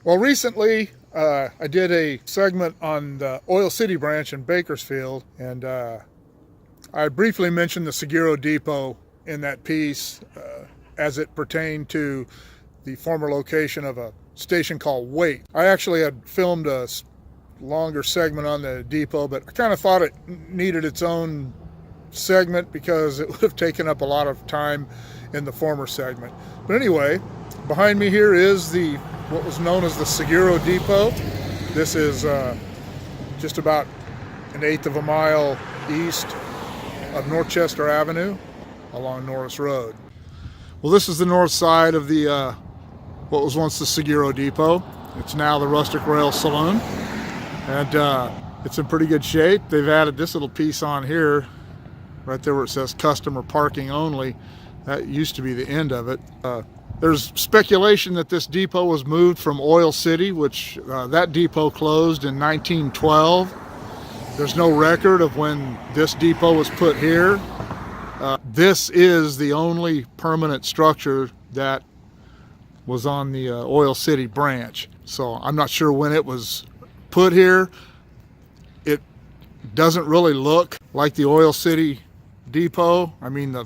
Well, recently I did a segment on the Oil City branch in Bakersfield, and I briefly mentioned the Seguro Depot in that piece as it pertained to the former location of a station called Wait. I actually had filmed a longer segment on the depot, but I kind of thought it needed its own segment because it would have taken up a lot of time in the former segment. But anyway, behind me here is what was known as the Seguro Depot. This is just about an eighth of a mile east of Northchester Avenue along Norris Road. Well, this is the north side of the what was once the Seguro Depot. It's now the Rustic Rail Saloon, and it's in pretty good shape. They've added this little piece on here right there where it says customer parking only. That used to be the end of it. There's speculation that this depot was moved from Oil City, which that depot closed in 1912. There's no record of when this depot was put here. This is the only permanent structure that was on the Oil City branch. So I'm not sure when it was put here. It doesn't really look like the Oil City depot. I mean, the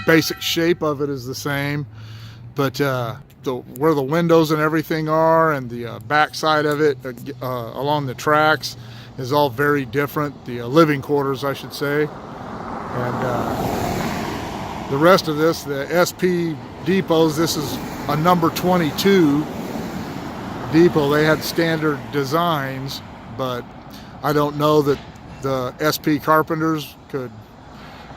basic shape of it is the same, but where the windows and everything are, and the back side of it along the tracks is all very different. The living quarters, I should say. And the rest of this, the SP depots, this is a number 22 depot. They had standard designs, but I don't know that the SP carpenters could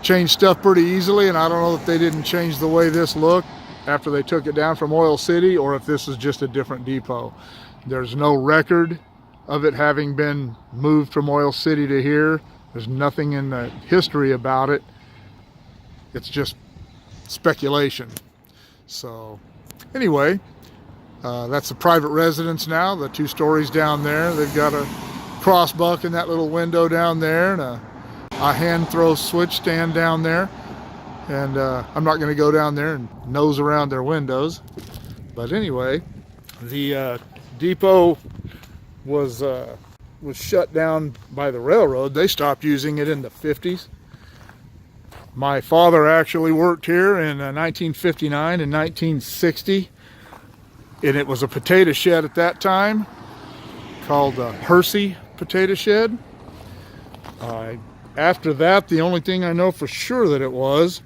change stuff pretty easily, and I don't know if they didn't change the way this looked after they took it down from Oil City, or if this is just a different depot. There's no record of it having been moved from Oil City to here. There's nothing in the history about it. It's just speculation. So anyway, that's a private residence now, the 2 stories down there. They've got a crossbuck in that little window down there, and a hand throw switch stand down there. And I'm not going to go down there and nose around their windows. But anyway, the depot was shut down by the railroad. They stopped using it in the 50s. My father actually worked here in 1959 and 1960, and it was a potato shed at that time called the Hersey Potato Shed. After that, the only thing I know for sure that it was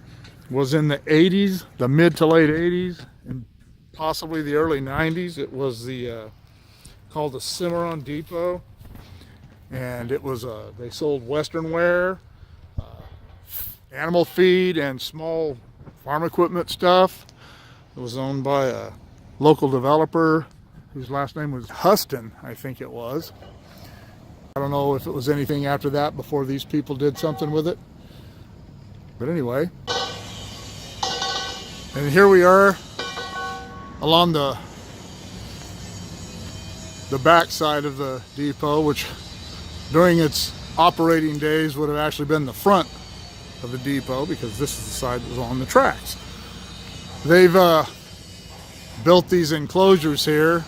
in the 80s, the mid to late 80s, and possibly the early 90s. It was called the Cimarron Depot, and it was they sold Western wear, animal feed, and small farm equipment stuff. It was owned by a local developer whose last name was Huston, I think it was. I don't know if it was anything after that before these people did something with it. But anyway, and here we are along the back side of the depot, which during its operating days would have actually been the front of the depot, because this is the side that was on the tracks. They've built these enclosures here.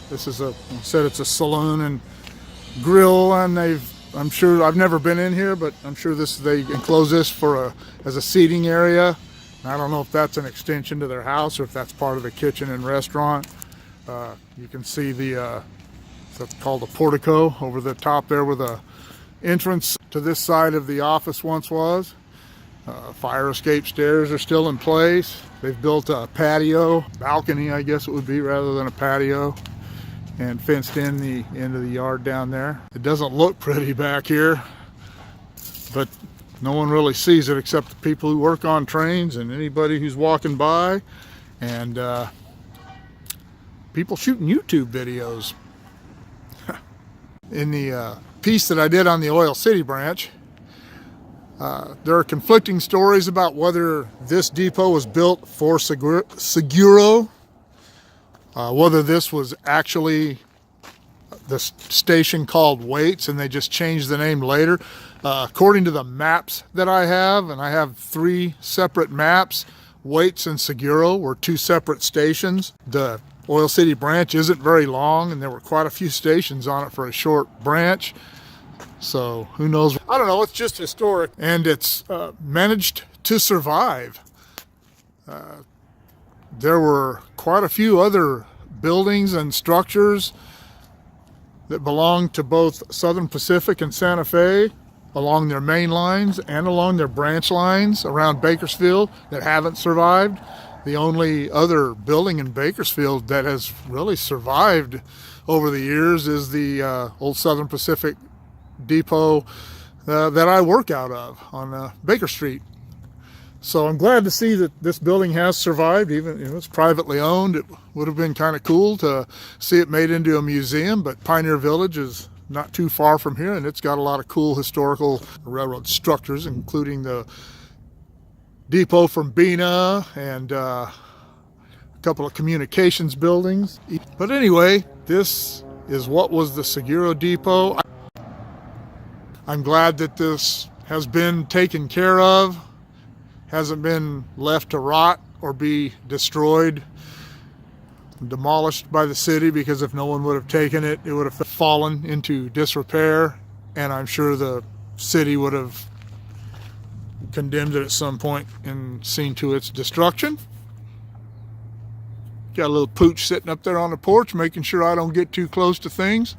This is it's a saloon and grill, and I'm sure, I've never been in here, but I'm sure they enclose this as a seating area. I don't know if that's an extension to their house or if that's part of the kitchen and restaurant. You can see that's called a portico over the top there, where the entrance to this side of the office once was. Fire escape stairs are still in place. They've built a patio, balcony I guess it would be rather than a patio, and fenced in the end of the yard down there. It doesn't look pretty back here, but no one really sees it except the people who work on trains and anybody who's walking by, and people shooting YouTube videos. In the piece that I did on the Oil City branch, there are conflicting stories about whether this depot was built for Seguro, whether this was actually the station called Waits and they just changed the name later. According to the maps that I have, and I have 3 separate maps, Waits and Seguro were 2 separate stations. The Oil City branch isn't very long, and there were quite a few stations on it for a short branch. So who knows? I don't know. It's just historic, and it's managed to survive. There were quite a few other buildings and structures that belonged to both Southern Pacific and Santa Fe along their main lines and along their branch lines around Bakersfield that haven't survived. The only other building in Bakersfield that has really survived over the years is the old Southern Pacific Depot that I work out of on Baker Street. So I'm glad to see that this building has survived, even if it's privately owned. It would have been kind of cool to see it made into a museum, but Pioneer Village is not too far from here, and it's got a lot of cool historical railroad structures, including the depot from Bena and a couple of communications buildings. But anyway, this is what was the Seguro Depot. I'm glad that this has been taken care of, hasn't been left to rot or be destroyed, demolished by the city, because if no one would have taken it, it would have fallen into disrepair, and I'm sure the city would have condemned it at some point and seen to its destruction. Got a little pooch sitting up there on the porch making sure I don't get too close to things.